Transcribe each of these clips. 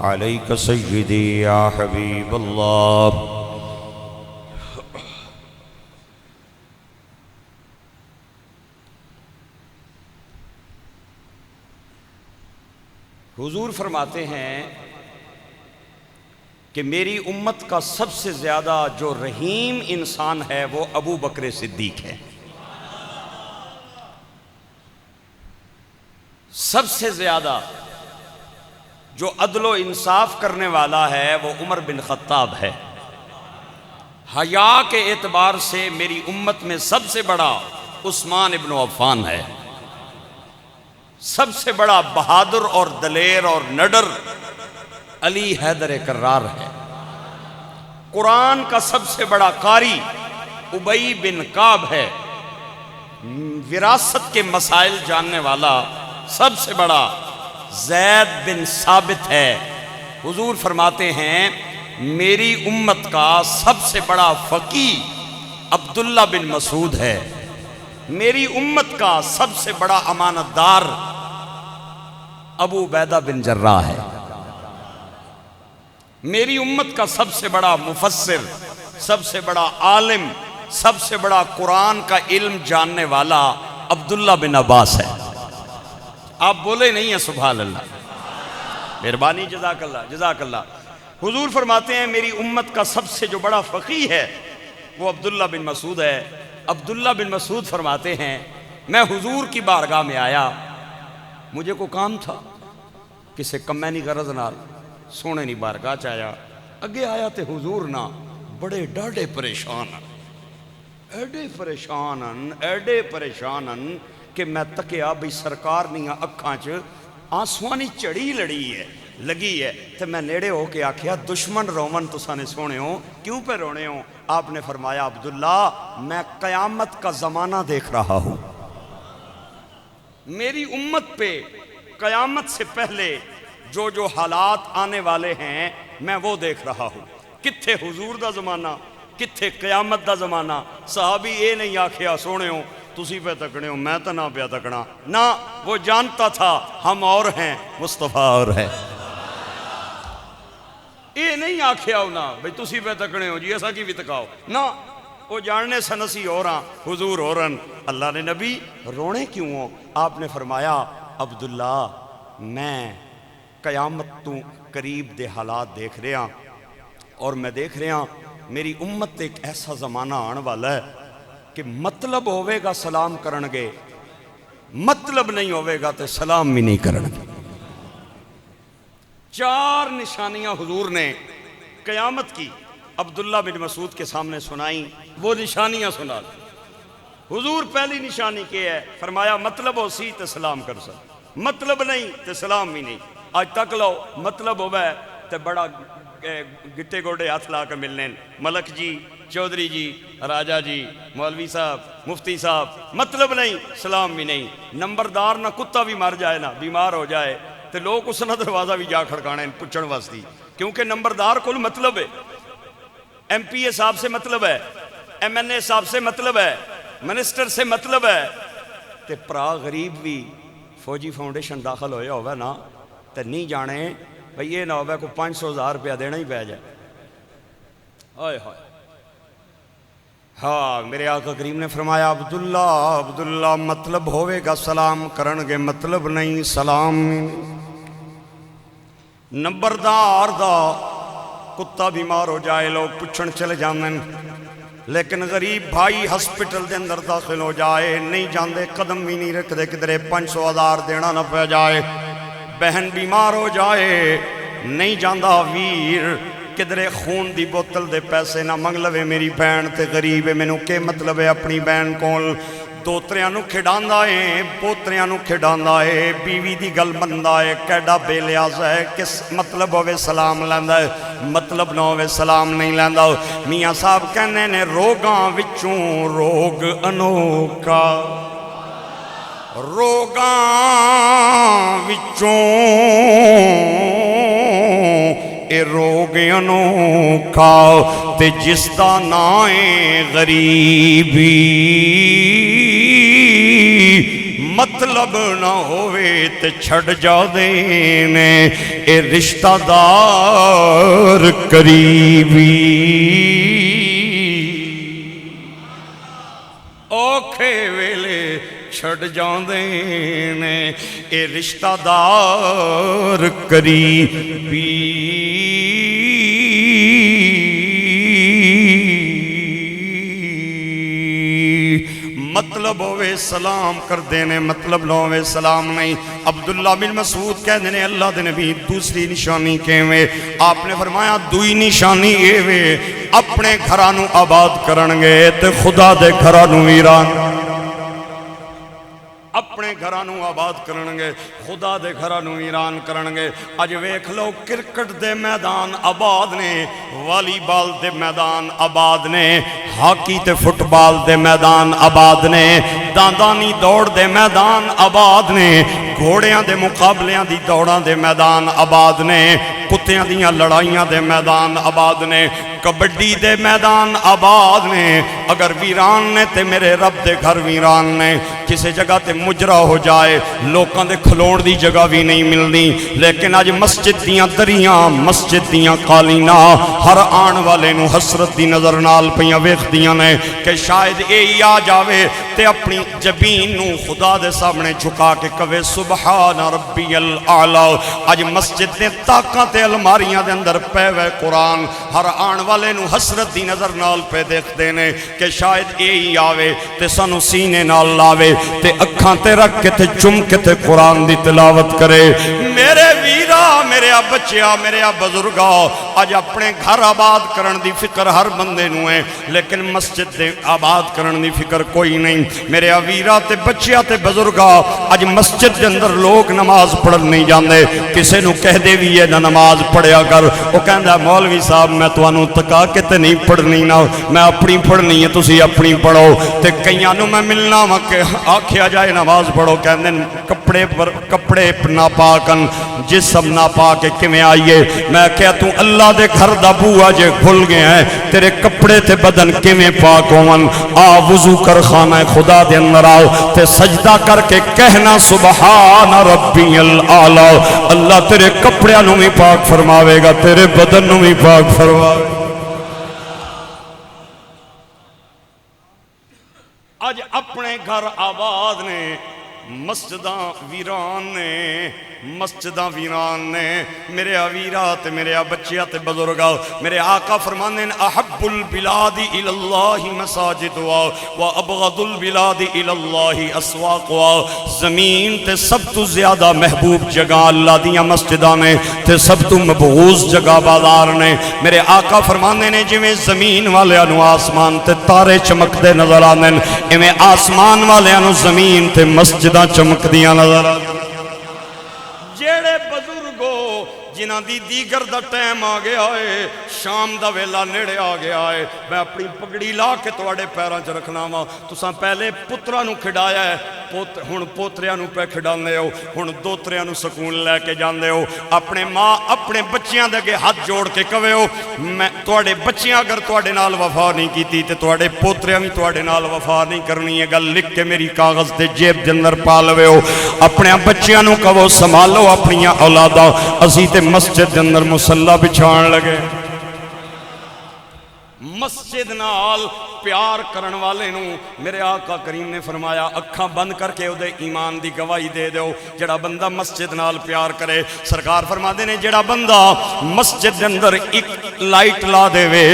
عليك سيدي يا حبيب الله. حضور فرماتے ہیں کہ میری امت کا سب سے زیادہ جو رحیم انسان ہے وہ ابو بکر صدیق ہے. سب سے زیادہ جو عدل و انصاف کرنے والا ہے وہ عمر بن خطاب ہے. حیا کے اعتبار سے میری امت میں سب سے بڑا عثمان ابن عفان ہے. سب سے بڑا بہادر اور دلیر اور نڈر علی حیدر کرار ہے. قرآن کا سب سے بڑا قاری ابی بن کعب ہے. وراثت کے مسائل جاننے والا سب سے بڑا زید بن ثابت ہے. حضور فرماتے ہیں میری امت کا سب سے بڑا فقیہ عبداللہ بن مسعود ہے. میری امت کا سب سے بڑا امانت دار ابو عبیدہ بن جراح ہے. میری امت کا سب سے بڑا مفسر، سب سے بڑا عالم، سب سے بڑا قرآن کا علم جاننے والا عبداللہ بن عباس ہے. آپ بولے نہیں ہیں سبحان اللہ. مہربانی، جزاک اللہ جزاک اللہ. حضور فرماتے ہیں میری امت کا سب سے جو بڑا فقیہ ہے وہ عبداللہ بن مسعود ہے. عبداللہ بن مسعود فرماتے ہیں میں حضور کی بارگاہ میں آیا، مجھے کو کام تھا کسے کمیں نہیں غرض نال سونے نہیں بارگاہ چایا. اگے آیا تے حضور نا بڑے ڈاڑے پریشان ایڈے پریشان کہ میں تکیا بھئی سرکار نہیں اکھاں چ آنسوانی چڑی لگی ہے تے میں نیڑے ہو کے آکھیا دشمن رومن تساں نے سونے ہو کیوں پہ رونے ہو؟ آپ نے فرمایا عبداللہ میں قیامت کا زمانہ دیکھ رہا ہوں. میری امت پہ قیامت سے پہلے جو حالات آنے والے ہیں میں وہ دیکھ رہا ہوں. کتھے حضور دا زمانہ، کتھے قیامت دا زمانہ. صحابی اے نہیں آکھیا سونے ہو تسی پہ تکڑے ہو میں تو نہ پیا تکڑا، نہ وہ جانتا تھا ہم اور ہیں مصطفیٰ اور ہے. اے نہیں آکھیا ہو نا بھئی تسی پہ تکڑے ہو جی ایسا کی بھی تکاؤ، نہ وہ جاننے سنسی اور ہاں حضور اور ہاں. اللہ نے نبی رونے کیوں ہو؟ آپ نے فرمایا عبداللہ میں قیامت تو قریب دے حالات دیکھ رہے ہیں اور میں دیکھ رہے ہیں میری امت ایک ایسا زمانہ آنے والا ہے کہ مطلب ہوئے گا سلام کرنگے، مطلب نہیں ہوئے گا تو سلام بھی نہیں کرنگے. 4 نشانیاں حضور نے قیامت کی عبداللہ بن مسعود کے سامنے سنائیں. وہ نشانیاں سنا حضور. پہلی نشانی کیا ہے؟ فرمایا مطلب ہو سی تو سلام کر سک، مطلب نہیں تو سلام بھی نہیں. آج تک لو مطلب ہوئے تو بڑا گٹے گوڑے ہاتھ لا کر ملنے، ملک جی، چودھری جی، راجہ جی، مولوی صاحب، مفتی صاحب. مطلب نہیں سلام بھی نہیں. نمبردار نہ کتا بھی مر جائے نا بیمار ہو جائے تو لوگ اس نہ دروازہ بھی جا کھڑکانے پچھڑ واسطی، کیونکہ نمبردار کل مطلب ہے. ایم پی اے صاحب سے مطلب ہے، ایم این اے صاحب سے مطلب ہے، منسٹر سے مطلب ہے. تے پرا غریب بھی فوجی فاؤنڈیشن داخل ہویا ہوئے نا تے نہیں جانے بھئی یہ نہ ہوئے کو 500,000 روپیہ دینا ہی پہ جائے. آئے ہائے. ہاں میرے آقا کریم نے فرمایا عبداللہ مطلب ہوئے گا سلام کرنگے، مطلب نہیں سلام. نمبردار دا کتا بیمار ہو جائے لوگ پچھن چلے جاندن، لیکن غریب بھائی ہسپٹل دے اندر داخل ہو جائے نہیں جاندے، قدم بھی نہیں رکھ دے کدھرے 500,000 دینا نہ پہ جائے. بہن بیمار ہو جائے نہیں جاندہ ویر کدھرے خون دی بوتل دے پیسے نہ منگ لوے. میری بہن تے غریب ہے مینوں کے مطلب ہے اپنی بہن کول دوتریاں نو کھڈاندا ہے، پوتریاں نو کھڈاندا ہے، بیوی دی گل مندا ہے، کیڈا بے لیاز ہے. کس مطلب ہوئے سلام لیندا ہے، مطلب نہ ہوئے سلام نہیں لیندا. میاں صاحب کہنے نے روگاں وچوں روگ انوکھا، روگاں وچوں اے روگ انوکھا تے جس دا نام غریبی مطلب نہ ہوئے تے چھڑ جاندے نے اے رشتہ دار قریبی اوکھے ویلے چھڑ جاندے نے اے رشتہ دار قریبی مطلب ہوئے سلام کر دینے مطلب نہ ہوئے سلام نہیں۔ عبداللہ بن مسعود کہہ دینے اللہ دے نبی دوسری نشانی کہویں آپ نے فرمایا دوئی نشانی یہ وے اپنے گھرانو آباد کرنگے تے خدا دے گھرانو ویران اپنے گھرانو آباد کرنگے خدا دے گھرانو ویران کرنگے اج ویکھ لو کرکٹ دے میدان آباد نے والی بال دے میدان آباد نے ہاکی تے فٹ بال دے میدان آباد نے داندانی دوڑ دے میدان آباد نے گھوڑیاں دے مقابلیاں دی دوڑاں دے میدان آباد نے کتیاں دیاں لڑائیاں دے میدان آباد نے کبڈی دے میدان آباد نے اگر ویران نے تے میرے رب دے گھر ویران نے کسے جگہ تے مجرہ ہو جائے لوکاں دے کھلوڑ دی جگہ بھی نہیں ملنی لیکن آج مسجد دیاں دریاں مسجد دیاں قالینہ ہر آن والے نو حسرت دی نظر نال پیاں ویکھ دیاں نے کہ شاید اے ہی آ جاوے تے اپنی جبین نو خدا دے سامنے جھکا کے کہے سبحان ربی الاعلی آج مسجد نے تاکاں تے الماریاں دے اندر پے وے قرآن ہر آن والے نو حسرت دی نظر نال پہ دیکھ دینے کہ شاید اے ہی آوے تے سانو سینے نال لاوے تے اکھاں تے رکھ کے تے چم کے تے قرآن دی تلاوت کرے میرے ویرا میرے بچیا میرے بزرگا آج اپنے گھر آباد کرن دی فکر ہر بندے نو ہے لیکن مسجد دے آباد کرن دی فکر کوئی نہیں میرے ویرا تے بچیا تے بزرگا آج مسجد دے اندر لوگ نماز پڑھن نہیں جاندے کسے نو کہہ دے بھی ہے نہ نماز پڑھیا کر وہ کہندا مولوی صاحب میں توانو تکا کے تے نہیں پڑھنی نہ میں اپنی پڑھنی ہے تسی اپنی پڑھو تے کئیاں نو میں ملنا وکے آکھیا جائے نماز پڑھو کہندے کپڑے نہ پاکن جسم نہ پاک کیویں آئیے میں کہیا تو اللہ دے گھر دا بوا جے کھل گیا ہے تیرے کپڑے تے بدن کیویں پاک ہون آ وضو کر خانہ خدا دے اندر آؤ تے سجدہ کر کے کہنا سبحان ربی الاعلی اللہ تیرے کپڑیاں نو بھی پاک فرماوے گا تیرے بدن نو بھی پاک فرماوے گا آج اپنے گھر آباد نے مسجداں ویران نے مسجداں ویران نے میرے ویرات میرے بچیاں تے بزرگاں میرے آقا فرمانے احب البلاد الاللہ مساجدوا و ابغض البلاد الاللہ اسواقوا زمین تے سب تو زیادہ محبوب جگہ اللہ دیاں مسجداں نے تے سب تو مبغوض جگہ بازار نے میرے آقا فرمانے نے جویں زمین والے انو آسمان تے تارے چمک دے نظر آنے ایویں آسمان والے انو زمین تے مسجداں چمک دیاں نظر آنے جیڑے بزرگو جنہاں دی دیگر دا ٹائم آ گیا ہے شام دا ویلا نیڑے آ گیا ہے میں اپنی پگڑی لا کے تواڈے پیراں چ رکھنا وا تساں پہلے پتراں نو کھڈایا ہے ہن پوتریاں نو پہ کھڈاندے ہو ہن دوتریاں نو سکون لے کے جاندے ہو اپنے ماں اپنے بچیاں دے اگے ہاتھ جوڑ کے کہے ہو میں تواڈے بچیاں اگر تواڈے نال وفا نہیں کیتی تے تواڈے پوتریاں وی تواڈے نال وفا نہیں کرنی ہے گل لکھ کے میری کاغذ تے جیب دے اندر پا لوے ہو اپنے بچیاں نو کہو سنبھالو اپنیاں اولاداں اسی تے مسجد دے اندر مصلی بچھان لگے مسجد نال پیار کرن والے نو میرے آقا کریم نے فرمایا اکھاں بند کر کے اودے ایمان دی گواہی دے دیو جڑا بندہ مسجد نال پیار کرے سرکار فرماندے نے جڑا بندہ مسجد دے اندر ایک لائٹ لا دے وے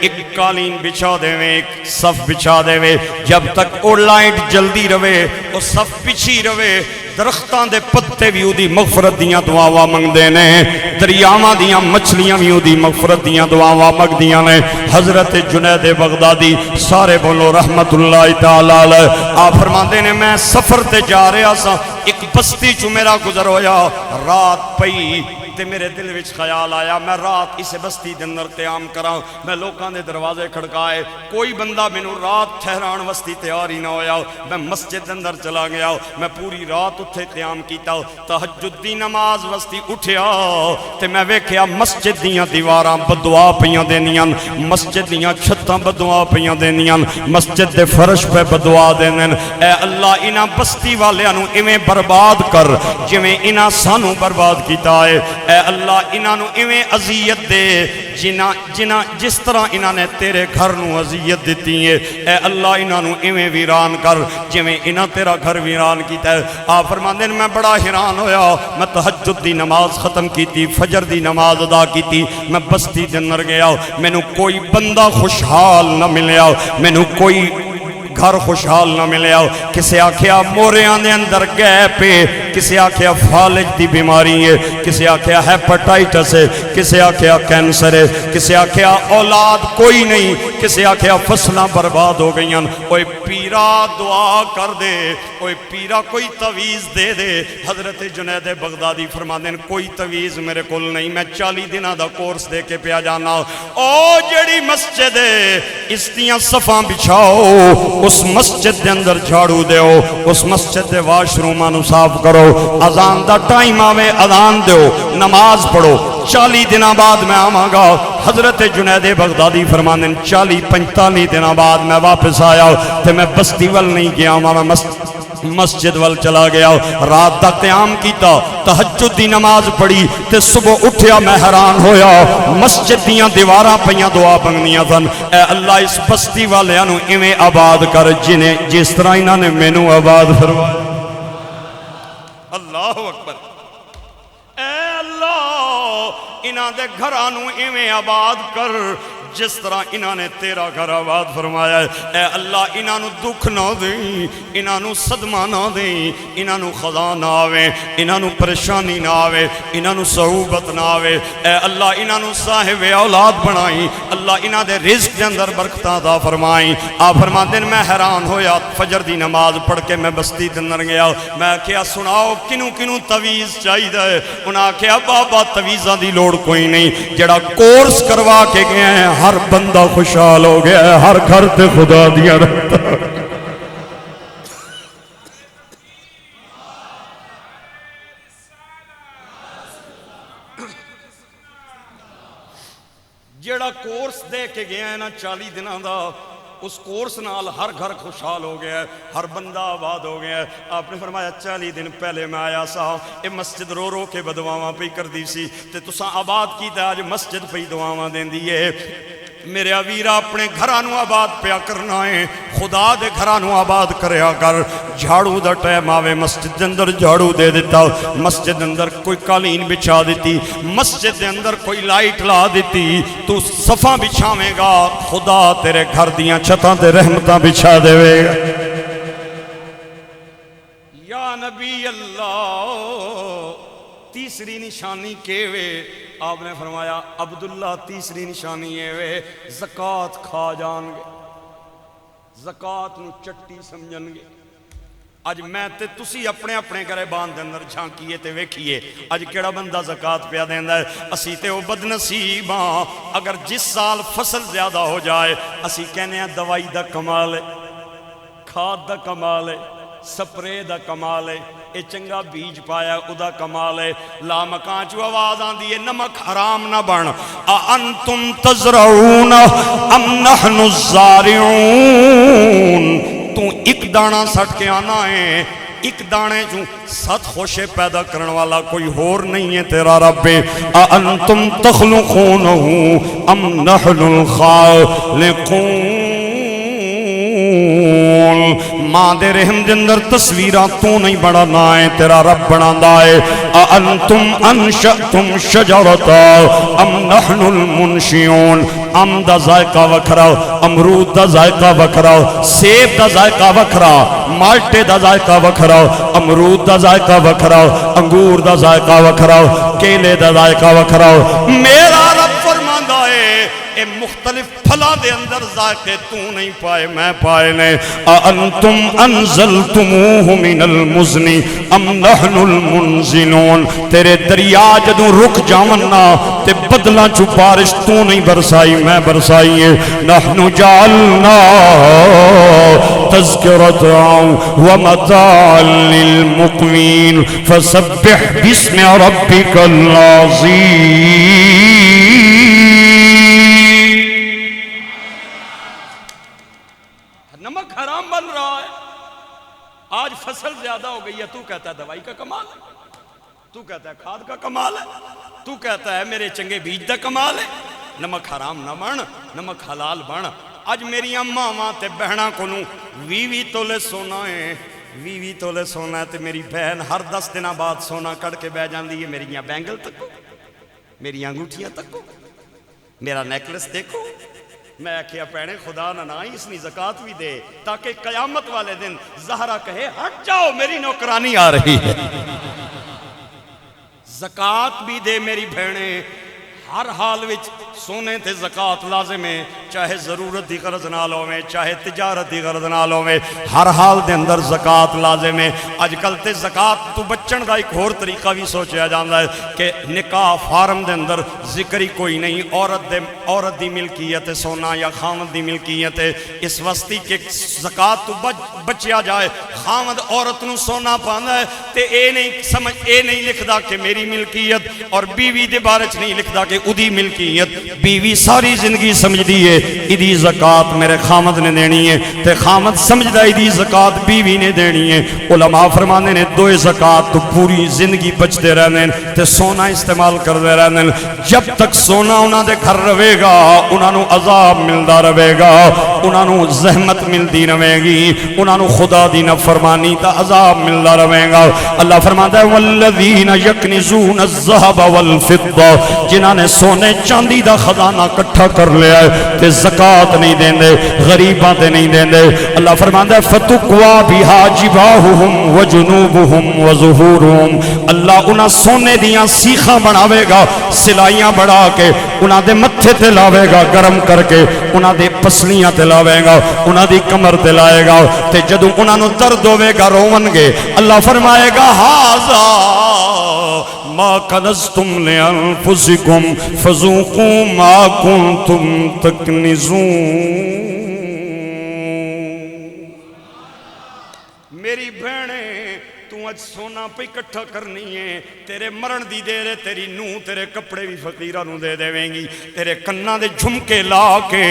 ایک قالین بچھا دے وے ایک صف بچھا دے وے جب تک او لائٹ جلدی رہے او صف پچھی رہے درختاں دے پتے بھی او دی مغفرت دیاں دعاواں منگ دے نے دریاواں دیاں مچھلیاں بھی او دی مغفرت دیاں دعاواں منگ دیاں نے حضرت جنید بغدادی سارے بولو رحمت اللہ تعالی علیہ آپ فرماندے نے میں سفر تے جا رہا سا ایک بستی چ میرا گزر ہویا رات پئی تے میرے دل وچ خیال آیا میں رات اس بستی دے اندر قیام کراں، میں لوکاں دے دروازے کھڑکائے، کوئی بندہ مینوں رات ٹھہران واسطے تیار ہی نہ ہویا، میں مسجد دے اندر چلا گیا، میں پوری رات اتھے قیام کیتا، تہجد دی نماز واسطے اٹھیا تے میں ویکھیا مسجد دیاں دیواراں بدعا پیاں دینیاں، مسجد دیاں چھتاں بدعا پیاں دینیاں، مسجد دے فرش پہ بدعا دینن، اے اللہ انہاں بستی والیاں نو ایویں برباد کر جویں انہاں سانو برباد کیتا ہے، اے اللہ انہاں نو ایویں اذیت دے جس طرح انہاں نے تیرے گھر نو اذیت دیتی ہے، اے اللہ انہاں نو ایویں ویران کر جویں انہاں تیرا گھر ویران کیتا ہے۔ آپ فرماندے میں بڑا حیران ہویا، میں تہجد دی نماز ختم کیتی، فجر دی نماز ادا کیتی، میں بستی دے اندر گیا، مینوں کوئی بندہ خوشحال نہ ملیا، مینوں کوئی گھر خوشحال نہ ملیا، کسے آکھیا موریاں دے اندر گیپ ہے، کسے آکھیا فالج دی بیماری ہے، کسے آکھیا ہیپاٹائٹس ہے، کسے آکھیا کینسر ہے، کسے آکھیا اولاد کوئی نہیں، کسے آکھیا فصلاں برباد ہو گئیاں۔ اوے پیرا دعا کر دے، اوے پیرا کوئی تویز دے دے۔ حضرت جنید بغدادی فرماندے ہیں کوئی تویز میرے کول نہیں، میں 40 دنوں دا کورس دے کے پیا جانا۔ او جڑی مسجد ہے اس دیاں صفاں بچھاؤ، اس مسجد دے اندر جھاڑو دیو، اس مسجد دے واش روماں نو صاف کرو، اذان دا ٹائم آوے اذان دیو، نماز پڑھو۔ 40 دنوں بعد میں آواں گا۔ حضرت جنید بغدادی فرماندے ہیں 40-45 دنوں بعد میں واپس آیا تے میں بستی ول نہیں گیا، میں مسجد وال چلا گیا، رات دا قیام کیتا، تہجد دی نماز پڑھی تے صبح اٹھیا میں حیران ہویا، مسجد دیاں دیواراں پیاں دعا بنگنیاں تھن، اے اللہ اس بستی والیاں نو ایویں آباد کر جس طرح انہاں نے مینوں آباد فرمایا۔ اللہ اکبر۔ اے اللہ انہاں دے گھراں نو ایویں آباد کر جس طرح انہاں نے تیرا گھر آباد فرمایا ہے۔ اے اللہ انہاں نو دکھ نہ دیں، انہاں نو صدمہ نہ دیں، انہاں نو خزاں نہ آوے، انہاں نو پریشانی نہ آوے، انہاں نو صعوبت نہ آوے۔ اے اللہ انہاں نو صاحب اولاد بنائیں، اللہ انہاں دے رزق دے اندر برکتاں عطا فرمائیں۔ آپ فرماندے ہیں میں حیران ہویا، فجر دی نماز پڑھ کے میں بستی دے اندر گیا، میں کیا سناؤ کنوں کنوں تویز چاہیے ہے؟ انہاں کیا بابا تویزاں دی لوڑ کوئی نہیں، جڑا کورس کروا کے گئے ہیں ہر بندہ خوشحال ہو گیا ہے، ہر گھر تے خدا دیا رہتا۔ جیڑا کورس دے کے گیا ہے نا 40 دنوں دا، اس کورس نال ہر گھر خوشحال ہو گیا ہے، ہر بندہ آباد ہو گیا ہے۔ آپ نے فرمایا 40 دن پہلے میں آیا سا، اے مسجد رو رو کے بدعاواں پہ کر دی سی تے تساں آباد کیتا، آج مسجد پہ دعاواں دیندی ہے۔ میرے ویرا اپنے گھرانو آباد پیا کرنا ہے، خدا دے گھرانو آباد کریا کر۔ جھاڑو دا ٹائم آوے مسجد دے اندر جھاڑو دے دیتا، مسجد دے اندر کوئی قالین بچھا دیتی، مسجد دے اندر کوئی لائٹ لا دیتی، تو صفاں بچھاویں گا خدا تیرے گھر دیاں چھتاں تے رحمتاں بچھا دے گا۔ یا نبی اللہ تیسری نشانی کیوے؟ آپ نے فرمایا عبداللہ تیسری نشانی ہے زکوٰۃ کھا جان گے، زکوٰۃ نو چٹی سمجھن گے۔ اج میں تے تسی اپنے اپنے گھرے باندھ دے اندر جھانکیے تے ویکھیے اج کیڑا بندہ زکوٰۃ پیا دیندا ہے۔ اسی تے او بد نصیب ہاں، اگر جس سال فصل زیادہ ہو جائے اسی کہنے ہیں دوائی دا کمال ہے، کھاد دا کمال ہے، سپرے دا کمال ہے، اے چنگا بیج پایا او دا کمال ہے۔ لا مکان چو آواز آن دیئے نمک حرام نہ بن، اَأَنْتُمْ تَزْرَعُونَ ام نحن الزارعون۔ تو ایک دانہ سٹ کے آنا ہے، ایک دانے جو 7 خوشے پیدا کرنے والا کوئی ہور نہیں ہے تیرا رب۔ اَأَنْتُمْ تَخْلُقُونَهُ ام نحن الخالقون۔ ماں دے رحم دے اندر تصویرہ تو نہیں بڑھانا ہے، تیرا رب بڑھانا ہے۔ اَأَنْتُمْ أَنْشَأْتُمْ شَجَرَةً ام نحن المنشئون۔ ام دا ذائقہ وکھرا، امرود دا ذائقہ وکھرا، سیب دا ذائقہ وکھرا، مالٹے دا ذائقہ وکھرا، امرود دا ذائقہ وکھرا، انگور دا ذائقہ وکھرا، کیلے دا ذائقہ وکھرا۔ میرا رب فرماندا ہے اے مختلف پھلا دے اندر ذائقے تو نہیں پائے میں پائے نے انتم انزلتموہ من المزن ام نحن المنزلون تیرے دریا جدوں رک جاونا تے بدلاں چو بارش تو نہیں برسائی میں برسائی ہے نحن جعلنا تذکرتا ومتاعا للمقوین فسبح باسم ربک العظیم نمک حرام بن رہا ہے آج فصل زیادہ ہو گئی ہے تو کہتا ہے دوائی کا کمال ہے تو کہتا ہے کھاد کا کمال ہے تو کہتا ہے میرے چنگے بیج دا کمال ہے نمک حرام نہ بن نمک حلال بن آج میری اماں ماں تے بہنا کو نوں 20 تولے سونا ہے 20 تولے سونا ہے تے میری بہن ہر 10 دنوں بعد سونا کڑ کے بہ جاندی ہے میری بینگل تکو میری انگوٹھیاں تکو میرا نیکلس دیکھو میں کیا پینے خدا نہ نائی اس نے زکاة بھی دے تاکہ قیامت والے دن زہرہ کہے ہٹ جاؤ میری نوکرانی آ رہی ہے زکاة بھی دے میری بہنیں ہر حال وچ سونے تے زکاة لازم ہے چاہے ضرورت دی غرض نال ہوئے چاہے تجارت دی غرض نال ہوئے ہر حال دے اندر زکاة لازم ہے اج کل تے زکاة تو بچن دا ایک اور طریقہ بھی سوچیا جاندہ ہے کہ نکاح فارم دے اندر ذکری کوئی نہیں عورت دی ملکیت سونا یا خامد دی ملکیت اس وستی کہ زکاة تو بچیا جائے خامد عورت نو سونا پاندہ ہے تے اے نہیں لکھ دا کہ میری ملکیت اور بیوی دے بارچ نہیں لکھ دا کہ ادھی ملکیت بیوی ساری زندگی سمجھ دیئے ادھی زکاة میرے خامد نے دینی ہے تے خامد سمجھ دا ادھی زکاة بیوی نے دینی ہے علماء فرمانے نے دوئے زکاة تو پوری زندگی بچتے رہنے تے سونا استعمال کردے رہنے جب تک سونا انہاں دے گھر روے گا انہاں نو عذاب ملدا روے گا انہاں نو زحمت ملدی روے گی انہاں نو خدا دی نافرمانی تا عذاب ملدا روے گا اللہ فرماتا ہے والذین یکنزون الذهب والفضة جنہاں نے سونے چاندی دا خزانہ کٹھا کر لیا ہے تے زکاة نہیں دیں دے غریباں تے نہیں دیں دے اللہ فرماتا ہے فتقوا بها جباہہم وجنوبہم وظہورہم اللہ انہاں سونے دیاں سیخاں بناوے گا سلائیاں بڑھا کے انہاں دے متھے تے لاوے گا گرم کر کے انہاں دے پسلیاں تے لاوے گا انہاں دی کمر تے لائے گا تے جدوں انہاں نو درد ہوے گا روون گے اللہ فرمائے گا ہاذا ما کنزتم لانفسکم فذوقوا ما کنتم تکنزون میری بہنیں تو اج سونا پہ اکٹھا کرنی ہے تیرے مرن دی دے رے تیری نو تیرے کپڑے بھی فقیرہ نو دے دے ویں گی تیرے کنہ دے جھمکے لا کے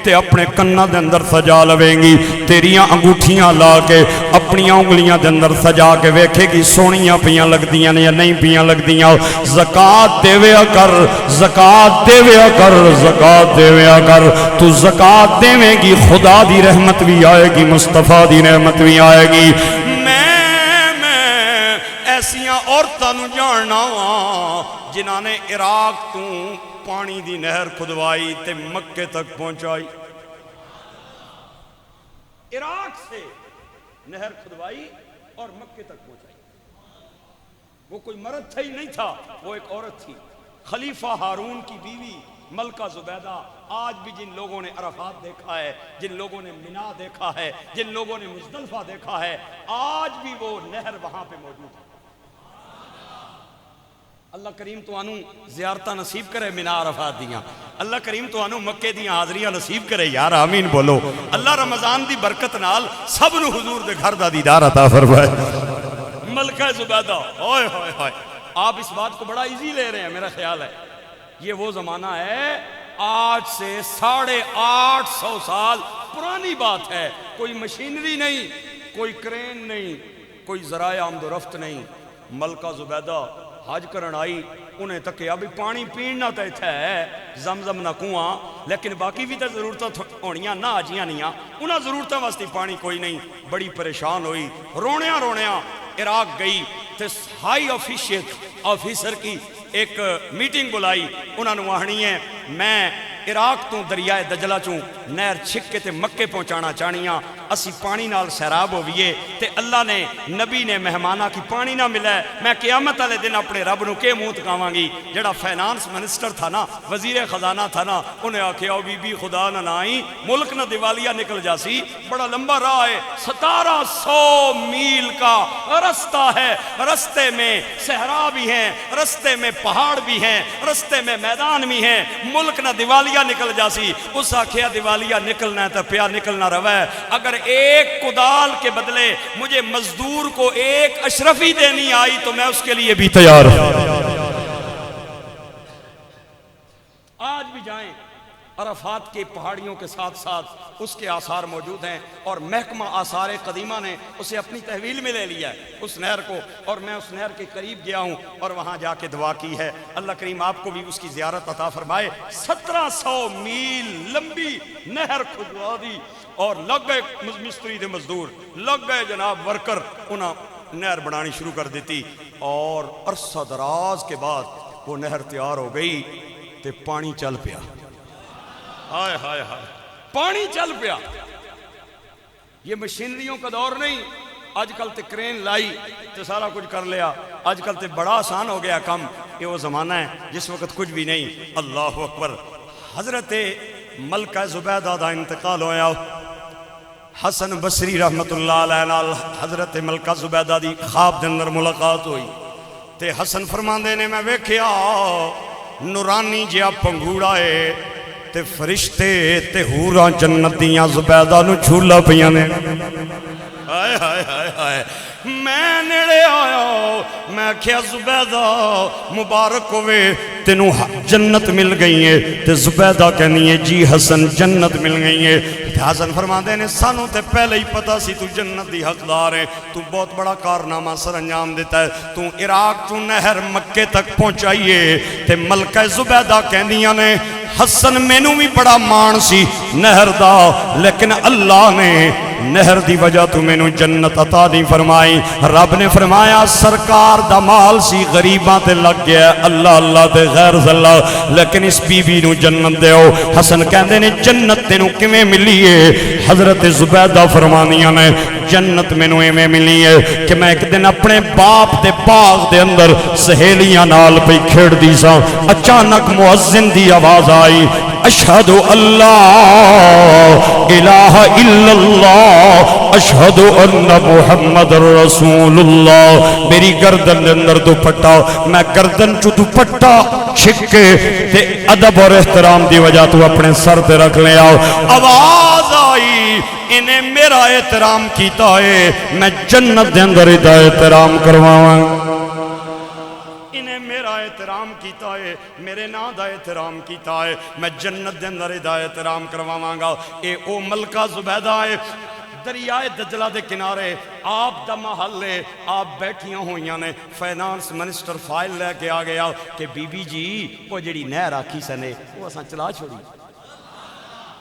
تے اپنے کنہ دے اندر سجا لویں گی تیریاں انگوٹھیاں لا کے اپنی انگلیاں دے اندر سجا کے ویکھے گی سونیاں پیاں لگ دیاں یا نہیں پیاں لگ دیاں زکاة دیویا کر زکاة دیویا کر زکاة دیویا کر تو زکاة دیویں گی خدا دی رحمت بھی آئے گی مصطفیٰ دی رحمت بھی آئے گی ایسیاں عورتاں نو جاننا ہوا جنہاں نے عراق تو پانی دی نہر کھدوائی تے مکے تک پہنچائی عراق سے نہر کھدوائی اور مکے تک پہنچائی وہ کوئی مرد تھا ہی نہیں تھا وہ ایک عورت تھی خلیفہ ہارون کی بیوی ملکہ زبیدہ آج بھی جن لوگوں نے عرفات دیکھا ہے جن لوگوں نے منہ دیکھا ہے جن لوگوں نے مزدلفہ دیکھا ہے آج بھی وہ نہر وہاں پہ موجود ہے اللہ کریم تو آنو زیارتہ نصیب کرے منہ عرفات دیاں اللہ کریم تو آنو مکے دیاں حاضریاں نصیب کرے یار آمین بولو اللہ رمضان دی برکت نال سب نو حضور دے گھر دا دیدار عطا فرمائے ملکہ زبیدہ ہوئے ہوئے ہوئے آپ اس بات کو بڑا ایزی لے رہے ہیں میرا خیال ہے یہ وہ زمانہ ہے آج سے 850 سال پرانی بات ہے کوئی مشینری نہیں کوئی کرین نہیں کوئی ذرائع آمد و رفت نہیں ملکہ زبیدہ حج کرن آئی انہیں تک ابھی پانی پینا تو اتھا ہے زمزم نہ کنواں لیکن باقی بھی تو ضرورتاں ہونیاں نہ آجیاں نہیں انہاں ضرورتاں واسطے پانی کوئی نہیں بڑی پریشان ہوئی روڑیاں عراق گئی تے ہائی آفیسر کی ایک میٹنگ بلائی انہاں نے وہنی ہے میں عراق تو دریائے دجلہ چوں نہر چھک کے تے مکے پہنچانا چاہنیاں اسی پانی نال سیراب ہوئیے تے اللہ نے نبی نے مہمانہ کی پانی نہ ملا ہے، میں قیامت والے دن اپنے رب نو کے منہ تکاواں گی؟ جڑا فائنانس منسٹر تھا نا، وزیر خزانہ تھا نا، انہیں آکھیا او بی بی خدا نہ نائی ملک نہ دیوالیہ نکل جاسی، بڑا لمبا راہ ہے، 1700 میل کا رستہ ہے، رستے میں صحرا بھی ہیں، رستے میں پہاڑ بھی ہیں، رستے میں میدان بھی ہیں، ملک نہ دیوالیہ نکل جاسی۔ اس آکھیا دیوالیہ نکلنا ہے تو پیا نکلنا رہا ہے، اگر ایک کدال کے بدلے مجھے مزدور کو ایک اشرفی دینی آئی تو میں اس کے لیے بھی تیار ہوں۔ آج بھی جائیں عرفات کے پہاڑیوں کے ساتھ ساتھ اس کے آثار موجود ہیں، اور محکمہ آثار قدیمہ نے اسے اپنی تحویل میں لے لیا ہے اس نہر کو، اور میں اس نہر کے قریب گیا ہوں اور وہاں جا کے دعا کی ہے۔ اللہ کریم آپ کو بھی اس کی زیارت عطا فرمائے۔ 1700 میل لمبی نہر کھدوا دی، اور لگ گئے مستری دے مزدور، لگ گئے جناب ورکر، انہاں نہر بنانی شروع کر دیتی، اور عرصہ دراز کے بعد وہ نہر تیار ہو گئی تے پانی چل پیا۔ ہائے ہائے ہائے، پانی چل پیا۔ یہ مشینریوں کا دور نہیں، آج کل تے کرین لائی تے سارا کچھ کر لیا، آج کل تے بڑا آسان ہو گیا کم۔ یہ وہ زمانہ ہے جس وقت کچھ بھی نہیں۔ اللہ اکبر۔ حضرت ملکہ زبیدہ دا انتقال ہویا، حسن بصری رحمت اللہ علیہ حضرت ملکہ زبیدہ دی خواب دے اندر ملاقات ہوئی تے حسن فرماندے نے میں ویکھیا نورانی جیا پنگوڑا ہے تے فرشتے تے حوراں جنت دیاں زبیدہ نو جھولا پیاں نے۔ ہائے ہائے ہائے ہائے، میں نیڑے آیا، میں کیا زبیدہ مبارک ہوئے تینوں جنت مل گئی ہے؟ تے زبیدہ کہنی ہے جی حسن جنت مل گئی ہے۔ تے حسن فرما دے نے سانوں تے پہلے ہی پتا سی تو جنت دی حقدار ہے، تو بہت بڑا کارنامہ سر انجام دیتا ہے، تو عراق تو نہر مکے تک پہنچائیے۔ تے ملکہ زبیدہ کہنیاں نے حسن مینوں بھی بڑا مان سی نہر دا، لیکن اللہ نے نہر دی وجہ تو میں نو جنت عطا نہیں فرمائی۔ رب نے فرمایا سرکار دا مال سی غریباں تے لگ گیا، اللہ اللہ تے غیر اللہ، لیکن اس بی بی نو جنت دیو۔ حسن کہندے نے جنت تینوں کیویں ملی ہے؟ حضرت زبیدہ فرمانیاں نے جنت میں نو ایویں ملی ہے کہ میں ایک دن اپنے باپ دے باغ دے اندر سہیلیاں نال پئی کھیڑ دی سا، اچانک مؤذن دی آواز آئی، اشہد اللہ الہ الا اللہ اشہد ان محمد رسول اللہ۔ میری گردن دے اندر دوپٹا، میں گردن چو دوپٹا چھکے تے ادب اور احترام دی وجہ تو اپنے سر تے رکھ لے آؤ۔ آواز آئی انہیں میرا احترام کیتا ہے، میں جنت دے اندر احترام کرواواں۔ احترام کیتا ہے، میرے نا دا احترام کیتا ہے، میں جنت دے اندر دا احترام کرواواں گا۔ اے او ملکہ زبیدہ ہے، دریائے دجلہ دے کنارے آپ دا محل ہے، آپ بیٹھیاں ہوئیاں نے۔ فائنانس منسٹر فائل لے کے آ گیا کہ بی بی جی وہ جڑی نہر آکھی سنے وہ اساں چلا چھوڑی،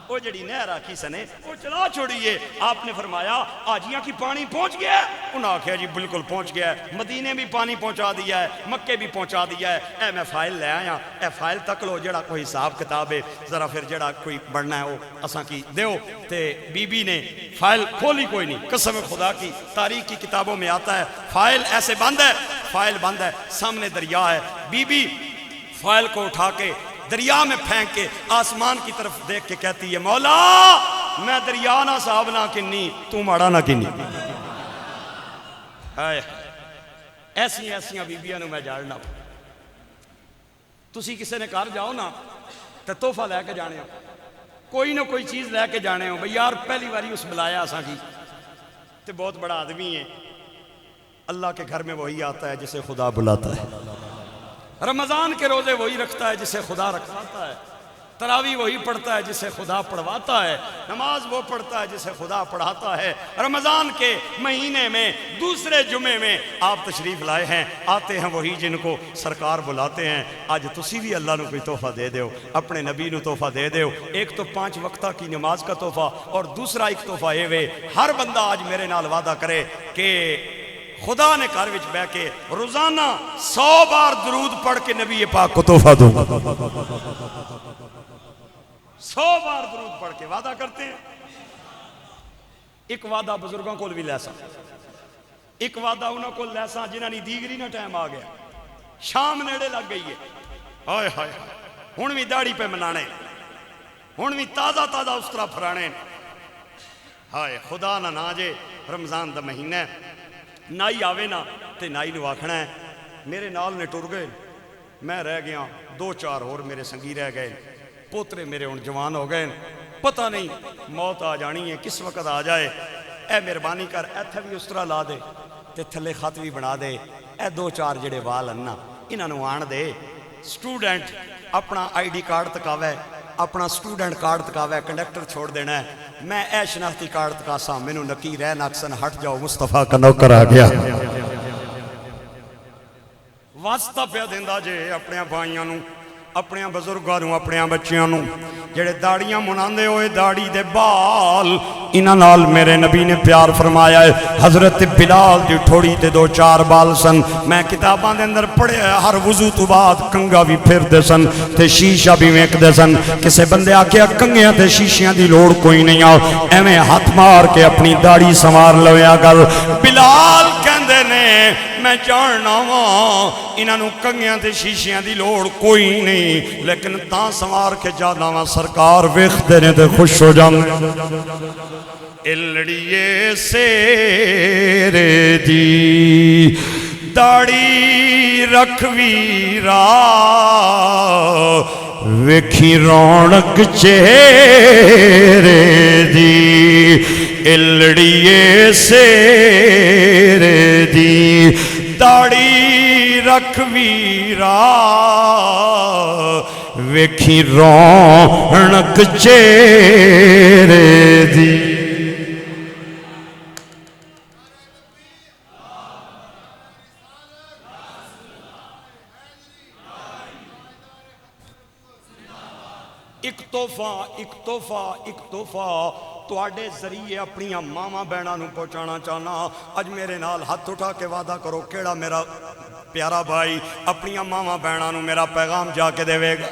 وہ جڑی نہر آکھی سنے وہ چلا چھوڑیے۔ آپ نے فرمایا آجیاں کی پانی پہنچ گیا ہے؟ انہوں نے کہا جی بالکل پہنچ گیا ہے، مدینے بھی پانی پہنچا دیا ہے، مکے بھی پہنچا دیا ہے۔ اے میں فائل لے آیا، اے فائل تک لو، جڑا کوئی حساب کتاب ہے ذرا پھر جڑا کوئی بڑھنا ہے وہ اساں کی دیو۔ تے بی بی نے فائل کھولی کوئی نہیں، قسم خدا کی تاریخ کی کتابوں میں آتا ہے فائل ایسے بند ہے، فائل بند ہے، سامنے دریا ہے، بی بی فائل کو اٹھا کے دریا میں پھینک کے آسمان کی طرف دیکھ کے کہتی ہے مولا میں دریا نہ صاحب نہ کنی تو ماڑا نہ کنی۔ ایسی ایسیاں بیبیاں نو میں جاڑنا۔ تسی کسے نے کار جاؤ نا تے تحفہ لے کے جانے ہو، کوئی نہ کوئی چیز لے کے جانے ہو، بھئی یار پہلی باری اس بلایا اساں کی تے بہت بڑا آدمی ہے۔ اللہ کے گھر میں وہی آتا ہے جسے خدا بلاتا ہے، رمضان کے روزے وہی رکھتا ہے جسے خدا رکھواتا ہے، تراویح وہی پڑھتا ہے جسے خدا پڑھواتا ہے، نماز وہ پڑھتا ہے جسے خدا پڑھاتا ہے۔ رمضان کے مہینے میں دوسرے جمعے میں آپ تشریف لائے ہیں، آتے ہیں وہی جن کو سرکار بلاتے ہیں۔ آج تسی بھی اللہ نو کوئی تحفہ دے دیو، اپنے نبی نو تحفہ دے دیو۔ ایک تو 5 وقتہ کی نماز کا تحفہ، اور دوسرا ایک تحفہ اے وے ہر بندہ آج میرے نال وعدہ کرے کہ خدا نے گھر وچ بیٹھ کے روزانہ 100 بار درود پڑھ کے نبی پاک کو تحفہ دوں گا۔ 100 بار درود پڑھ کے وعدہ کرتے ہیں۔ ایک وعدہ بزرگوں کو بھی لے سا، ایک وعدہ انہوں کو لے سا جنہاں نے دیگری نہ ٹائم آ گیا، شام نیڑے لگ گئی ہے، ہائے ہائے ہن بھی داڑھی پہ منانے، ہن بھی تازہ تازہ اس طرح پھرانے، ہائے خدا نہ جے رمضان دا مہینہ ہے، نائی آوے نا تے نائی نو آکھنا ہے میرے نال نے ٹر گئے، میں رہ گیا، دو چار اور میرے سنگی رہ گئے، پوترے میرے ہن جوان ہو گئے، پتہ نہیں موت آ جانی ہے کس وقت آ جائے، اے مہربانی کر ایتھے بھی اس طرح لا دے تے تھلے خط بھی بنا دے، اے دو چار جڑے وال اننا انہاں نو آن دے، سٹوڈنٹ اپنا آئی ڈی کارڈ تکاوے، اپنا سٹوڈنٹ کارڈ تکاوے، کنڈکٹر چھوڑ دینا ہے، میں اے شناختی کارڈ تکاسا، میں نو نکیر ہے ناکسن ہٹ جاؤ مصطفیٰ کا نوکر آ گیا، واسطہ پہ دیندہ جے اپنے بھائیاں نو، اپنے بزرگاں نو، اپنے بچیاں نو، جڑے داڑیاں مناندے ہوئے داڑی دے بال، انہاں نال میرے نبی نے پیار فرمایا ہے، حضرت بلال دی تھوڑی تے دو چار بال سن، میں کتاباں دے اندر پڑھے ہر وضو تو بعد کنگا بھی پھر دے سن تے شیشہ بھی ویک دے سن، کسے بندے آکے کنگیاں تے شیشیاں دی لوڑ کوئی نہیں آؤ، ایویں ہاتھ مار کے اپنی داڑی سنوار لویا گل، بلال کہندے نے میں جاننا ہاں انہاں نو کنگیاں تے شیشیاں دی لوڑ کوئی نہیں، لیکن تاں سنوار کے جانا وا سرکار ویکھدے نے تے خوش ہو جان، الڑیے سیرے دی داڑی رکھ ویرا ویکھی رونق چہرے دی، الڑیے سیرے دی داڑی رکھ ویرا ویکھی رونق چہرے دی، ایک تحفہ تواڈے ذریعے اپنی ماما بہناں نو پہنچانا چاہنا، اج میرے نال ہاتھ اٹھا کے وعدہ کرو کیڑا میرا پیارا بھائی اپنی ماما بہناں نو میرا پیغام جا کے دے گا،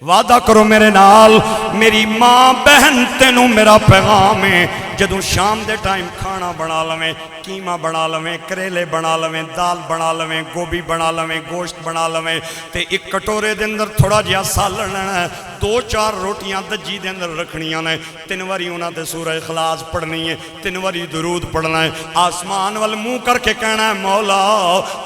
وعدہ کرو میرے نال میری ماں بہن تینوں میرا پیغام ہے، جدوں شام دے ٹائم کھانا بنا لویں، کیما بنا لویں، کریلے بنا لویں، دال بنا لویں، گوبھی بنا لویں، گوشت بنا لویں تے ایک کٹورے دے اندر تھوڑا جہا سالن ہے، دو چار روٹیاں دجی دے اندر رکھنیاں نے، تین واری انہاں تے سورہ اخلاص پڑھنی ہے، تین واری درود پڑھنا ہے، آسمان وال منہ کر کے کہنا ہے مولا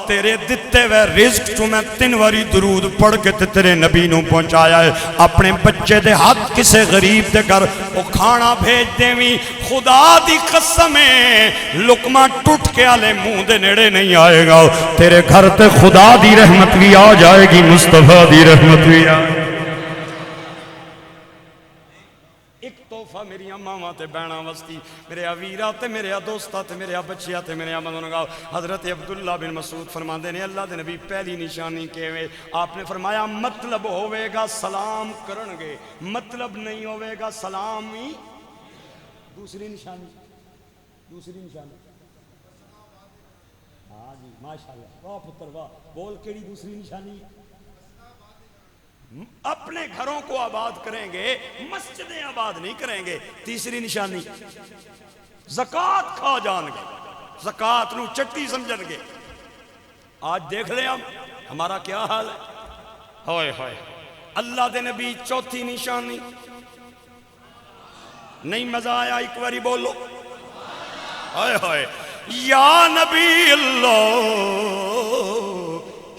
تیرے دتے ہوئے رزق تو میں تین واری درود پڑھ کے تیرے نبی نو پہنچایا ہے، اپنے بچے دے ہاتھ کسے غریب دے گھر وہ کھانا بھیج دیویں، خدا دی قسم ہے لقمہ ٹوٹ کے آلے منہ دے نیڑے نہیں آئے گا، تیرے گھر تے خدا دی رحمت بھی آ جائے گی، مصطفیٰ دی رحمت بھی آ جائے گی۔ ایک تحفہ میری ماما تے بہنا وستی، میرے ویرا تے میرے دوستا تے میرے بچیا تے میرے مدنگاہ، حضرت عبداللہ بن مسعود فرماندے نے اللہ دے نبی پہلی نشانی کیویں، آپ نے فرمایا مطلب ہوئے گا سلام کرنگے، مطلب نہیں ہوئے گا سلام ہی، دوسری نشانی ہاں جی ماشاءاللہ واہ پتر واہ، بول کیڑی دوسری نشانی؟ اپنے گھروں کو آباد کریں گے، مسجدیں آباد نہیں کریں گے۔ تیسری نشانی زکوٰۃ کھا جان گے، زکوٰۃ نو چٹی سمجھن گے۔ آج دیکھ لیں ہمارا کیا حال ہے، ہوئے ہوئے اللہ دے نبی چوتھی نشانی نہیں مزہ آیا ایک باری بولو ہائے ہائے یا نبی اللہ،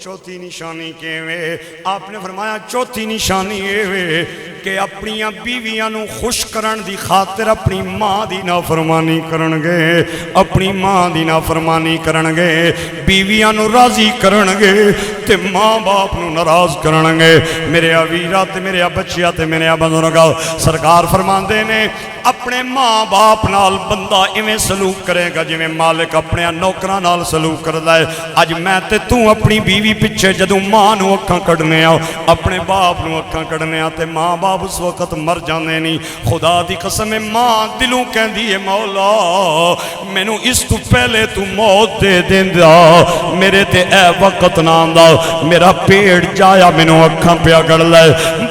چوتھی نشانی کیویں؟ آپ نے فرمایا چوتھی نشانی یہ کہ اپنی بیویاں نو خوش کرن دی خاطر اپنی ماں دی نافرمانی کرنگے، اپنی ماں دی نافرمانی کرنگے، بیویاں نو راضی کرنگے تے ماں باپ نو ناراض کرنگے۔ میرے ویرا تے میرے بچیا تے میرے بزرگا، سرکار فرماندے نے اپنے ماں باپ نال بندہ ایویں سلوک کرے گا جویں مالک اپنے نوکراں نال سلوک کردا ہے۔ اج میں تے تو اپنی بیوی پیچھے جدوں ماں نو اکھاں کڈنے آ، اپنے باپ نو اکھاں کڈنے آ تے ماں باپ اس وقت مر جاندے نہیں۔ خدا دی قسم ماں دلوں کہندی ہے مولا مینوں اس تو پہلے تو موت دے دیندا، میرے تے اے وقت نہ آندا، میرا پیٹ جایا مینوں اکھاں پیا گڑ لے۔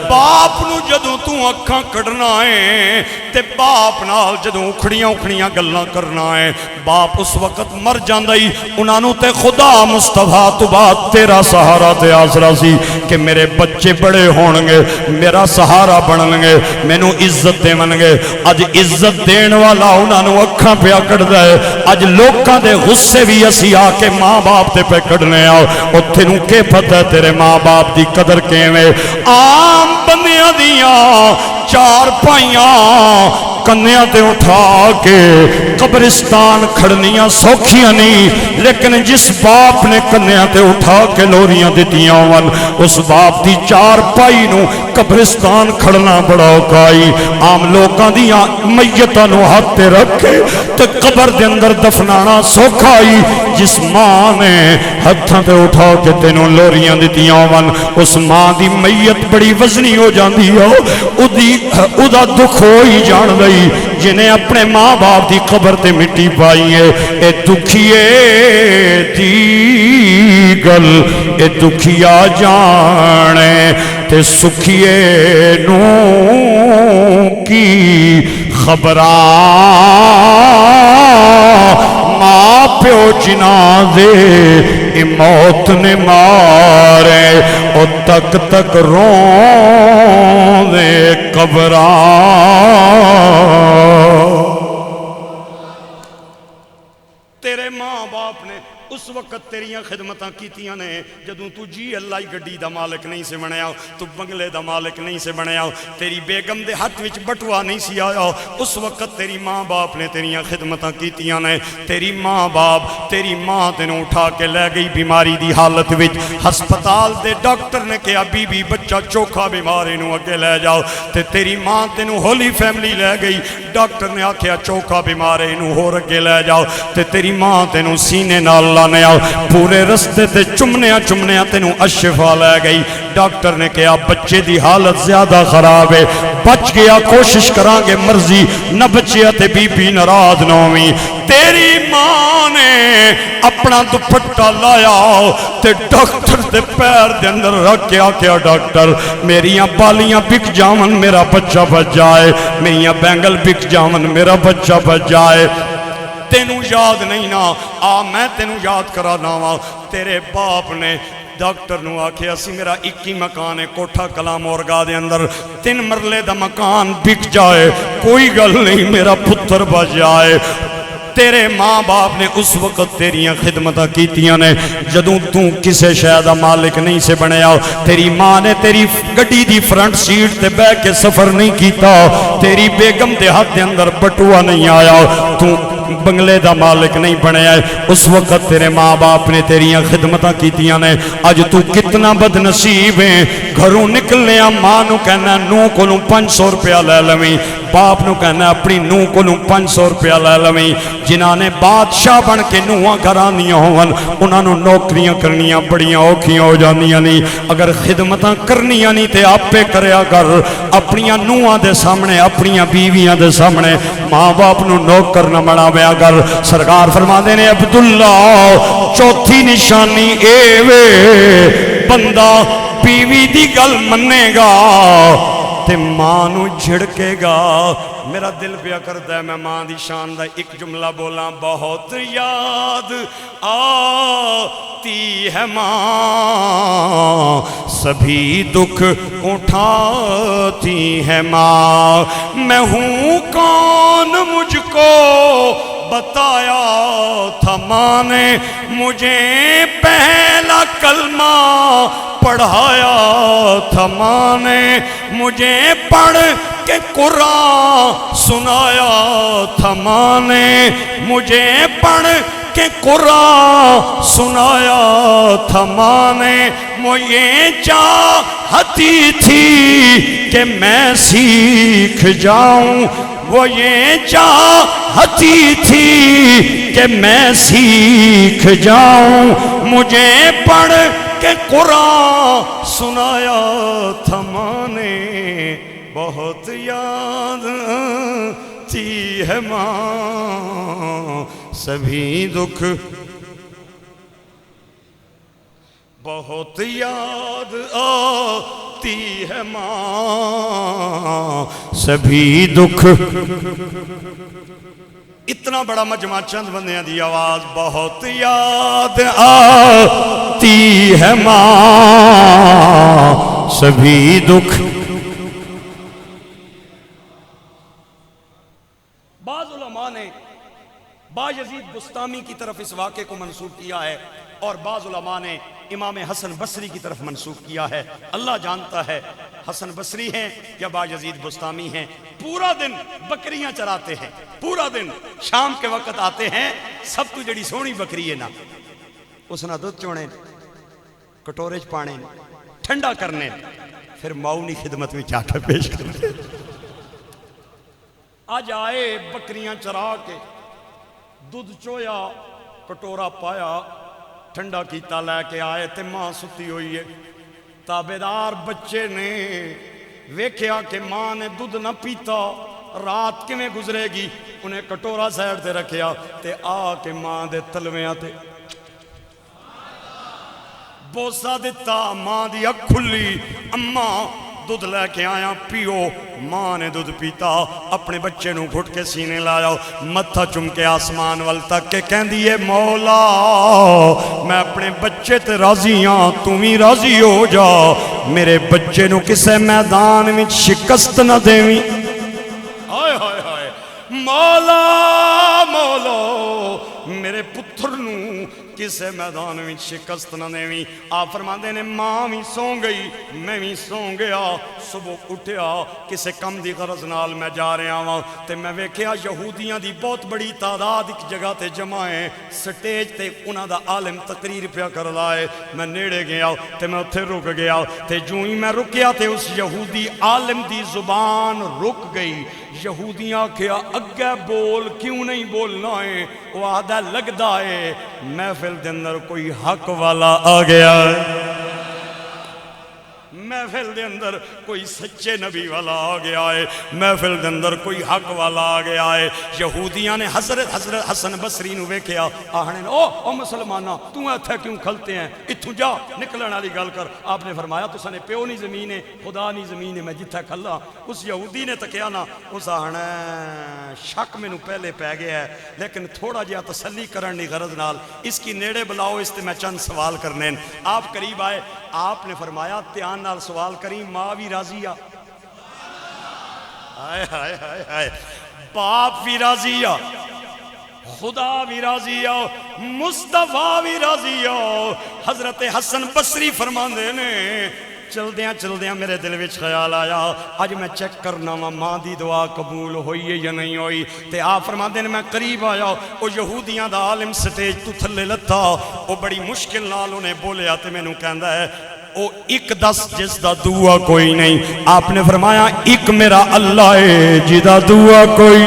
باپ نو جدوں تو اکھاں کڈنا ہے تے باپ نال جدوں اکھڑیاں گلاں کرنا ہے باپ اس وقت مر جاندا ہی انہاں نوں تے خدا مصطفیٰ تو بعد تیرا سہارا تے آسرا سی کہ میرے بچے بڑے ہون گے میرا سہارا بنن گے مینوں عزت دیون گے اج عزت دین والا انہاں نوں اکھاں پیا کڈدا ہے اج لوکاں دے غصے بھی اسی آ کے ماں باپ تے پہ کڈنے آ اوتھے نوں کہ پتہ ہے تیرے ماں باپ دی قدر کیویں عام بندیاں دیاں چار پائیاں کنیاں تے اٹھا کے قبرستان کھڑنیاں سوکھیاں نہیں لیکن جس باپ نے کنیاں تے اٹھا کے لوریاں دیتیاں ون اس باپ دی چار پائی نو قبرستان کھڑنا بڑا اوکائی عام لوکاں دیاں میتاں نو ہاتھ تے رکھے تے قبر دے اندر دفنانا سوکھائی جس ماں نے ہتھاں تے اٹھا کے تینوں لوریاں دیتیاں ون اس ماں دی میت بڑی وزنی ہو جاندی ہو ادا دکھ ہو ہی جان لئی جنہیں اپنے ماں باپ دی قبر تے مٹی پائی ہے اے دکھیے دی گل اے دکھیا جانے تے سکھیے نو کی خبراں ماں پیو جنا دے اے موت نے مارے او تک تک رون دے قبراں تیرے ماں باپ نے اس وقت تیریاں خدمتاں کیتیاں نے جدوں تو جی اللہ گڈی دا مالک نہیں سے بنیا تو بنگلے دا مالک نہیں سے بنیا تیری بیگم دے ہاتھ وچ بٹوا نہیں سی آیا اس وقت تیری ماں باپ نے تیریاں خدمتاں کیتیاں نے تیری ماں باپ تیری ماں تینوں اٹھا کے لے گئی بیماری دی حالت وچ ہسپتال دے ڈاکٹر نے کہا بی بی بچہ چوکھا بیماری نو اگے لے جاؤ تے تیری ماں تینوں ہولی فیملی لے گئی ڈاکٹر نے آکھیا چوکھا بیماری نو ہور اگے لے جاؤ تے تیری ماں تینوں سینے نال لانے آؤ پورے رستے تے چمنیاں تینوں اشفا لے گئی ڈاکٹر نے کہا بچے دی حالت زیادہ خراب ہے بچ گیا کوشش کران گے مرضی نہ بچیا تے بی بی ناراض نہ ہوئی تیری ماں نے اپنا دوپٹہ لایا تے ڈاکٹر دے پیر دے اندر رکھ کے آکھیا ڈاکٹر میریاں بالیاں بک جاون میرا بچہ بچ جائے میریاں بینگل بک جاون میرا بچہ بچ جائے تینوں یاد نہیں نا آ میں تینوں یاد کرا نا تیرے باپ نے ڈاکٹر نو آکھیا سی میرا 21 مکان ہے کوٹھا کلام اورگاہ دے اندر 3 مرلے دا مکان بک جائے کوئی گل نہیں میرا پتر بچ جائے تیرے ماں باپ نے اس وقت تیریاں خدمتاں کیتیاں نے جدوں تو کسے شے دا مالک نہیں سے بنیا تیری ماں نے تیری گڈی دی فرنٹ سیٹ تے بیٹھ کے سفر نہیں کیتا تیری بیگم دے ہاتھ دے اندر بٹوا نہیں آیا تو بنگلے دا مالک نہیں بنیا ہے اس وقت تیرے ماں باپ نے تیریاں خدمتاں کیتیاں نے اج تو کتنا بد نصیب ہے گھروں نکلنے ماں نو کہنا نو کولوں 500 روپیہ لے لویں باپ نو کہنا اپنی نو کولوں 500 روپیہ لے لویں جنہاں نے بادشاہ بن کے نوہاں گھرانیاں ہون انہاں نو نوکریاں کرنیاں بڑیاں اوکھیاں ہو جانیاں نہیں اگر خدمتاں کرنیاں نہیں تے آپے کریا کر اپنیاں نوہاں دے سامنے اپنیاں بیویاں دے سامنے ماں باپ نو نوکر نہ بناوے اگر سرکار فرماندے نے عبداللہ چوتھی نشانی اے وے بندہ بیوی دی گل منے گا تے ماں نو جھڑکے گا میرا دل پیا کرتا ہے میں ماں دی شان دا ایک جملہ بولاں بہت یاد آتی ہے ماں سبھی دکھ اٹھاتی ہے ماں میں ہوں کون مجھ کو بتایا تھا ماں نے مجھے پہلا کلمہ پڑھایا تھا ماں نے مجھے پڑھ کے قرآن سنایا تھا ماں نے مجھے پڑھ کے قرآن سنایا تھا ماں نے مجھے چاہتی تھی کہ میں سیکھ جاؤں وہ یہ چاہتی تھی کہ میں سیکھ جاؤں مجھے پڑھ کے قرآن سنایا تھا ماں نے بہت یاد آتی ہے ماں سبھی دکھ بہت یاد ہوتی ہے ماں سبھی دکھ. اتنا بڑا مجمع چند بندیاں دی آواز بہت یاد آتی ہے ماں سبھی دکھ. بعض علماء نے باجزید بستامی کی طرف اس واقعے کو منسوب کیا ہے اور بعض علماء نے امام حسن بصری کی طرف منسوب کیا ہے. اللہ جانتا ہے حسن بصری ہیں یا باجزید بستامی ہیں. پورا دن بکریاں چراتے ہیں, پورا دن شام کے وقت آتے ہیں, سب تو جڑی سونی بکری ہے نا اس نہ دودھ چونے کٹورے چ پانے ٹھنڈا کرنے پھر ماؤنی خدمت میں چاٹا پیش کرنے. آج آئے بکریاں چرا کے دودھ چویا کٹورا پایا ٹھنڈا کیتا لے کے آئے تے ماں ستی ہوئی ہے. تابیدار بچے نے ویکھیا کہ ماں نے دودھ نہ پیتا رات کیویں گزرے گی, انہیں کٹورا سائڈ تے رکھیا تے آ کے ماں دے تلویاں تے بوسا دیتا. ماں دی اکھ کھلی, اماں دودھ لے کے آیا پیو. ماں نے دودھ پیتا اپنے بچے نو گھٹ کے سینے لایا متھا چم کے آسمان وال تک کے کہندی ہے مولا میں اپنے بچے تے راضی ہاں تو بھی راضی ہو جا, میرے بچے نو کسے میدان میں شکست نہ دیویں. ہائے ہائے ہائے مولا مولا میرے پتر نو کسے میدان میں شکست نہ دیویں. آپ فرماندے نے ماں بھی سو گئی میں بھی سو گیا. صبح اٹھیا کسے کم دی غرض نال میں جا رہا ہوں تے میں ویکھیا یہودیاں دی بہت بڑی تعداد ایک جگہ تے جمع ہے. سٹیج تے انہاں دا عالم تقریر پیا کر لائے. میں نیڑے گیا تے میں اتھے رک گیا تے جو ہی میں رکیا تے اس یہودی عالم دی زبان رک گئی. یہودیاں کیا اگے بول کیوں نہیں بولنا ہے, وہ آدھا لگدا ہے محفل دے اندر کوئی حق والا آ گیا ہے, محفل دے اندر کوئی سچے نبی والا آ گیا ہے, محفل دے اندر کوئی حق والا آ گیا ہے. یہودیاں نے حضرت حسن بصری نو ویکھیا آہنے او مسلماناں تو ایتھے کیوں کھلتے ہیں, اتھوں جا نکلن والی گل کر. آپ نے فرمایا تساں نے پیو نہیں زمین ہے خدا نہیں زمین ہے, میں جتھے کھلا. اس یہودی نے تکیا نا اس آہنا شک مینوں پہلے پی گیا ہے لیکن تھوڑا جہا تسلی کرن دی غرض نال اس کی نیڑے بلاؤ اس تے میں چند سوال کرنے. آپ قریب آئے, آپ نے فرمایا دھیان نال سوال کریں ماں بھی راضی آ, ہائے ہائے ہائے ہائے باپ بھی راضی آ, خدا بھی راضی آ, مصطفیٰ بھی راضی آ. حضرت حسن بصری فرماندے نے چلدیاں چلدیاں میرے دل وچ خیال آیا اج میں چیک کرنا وا ماں دی دعا قبول ہوئی ہے یا نہیں ہوئی. تے آپ فرماندے نے میں قریب آیا, او یہودیاں دا عالم سٹیج تو تھلے لتا, او بڑی مشکل نال انہیں بولیا تے مینوں کہندا ہے او ایک دس جس دا دعا کوئی نہیں. آپ نے فرمایا ایک میرا اللہ ہے جدا دعا کوئی.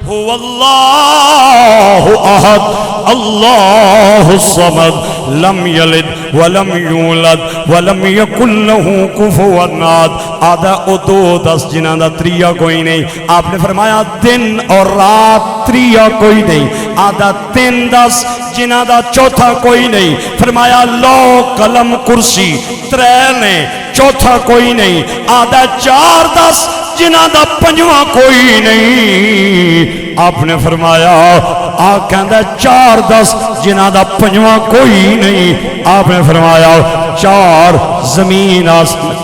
هو اللہ احد اللہ الصمد لم یلد ولم یولد ولم یکن له کفوا احد. آدھا او دو دس جنہاں دا تریا کوئی نہیں. آپ نے فرمایا دن اور رات تریا کوئی نہیں. آدھا تین دس جنہاں دا چوتھا کوئی نہیں. فرمایا لو قلم کرسی ترے نے چوتھا کوئی نہیں. آدھا چار دس جنہاں دا پنجواں کوئی نہیں. آپ نے فرمایا کہندا چار دس جنہاں دا پنجواں کوئی نہیں. آپ نے فرمایا چار زمین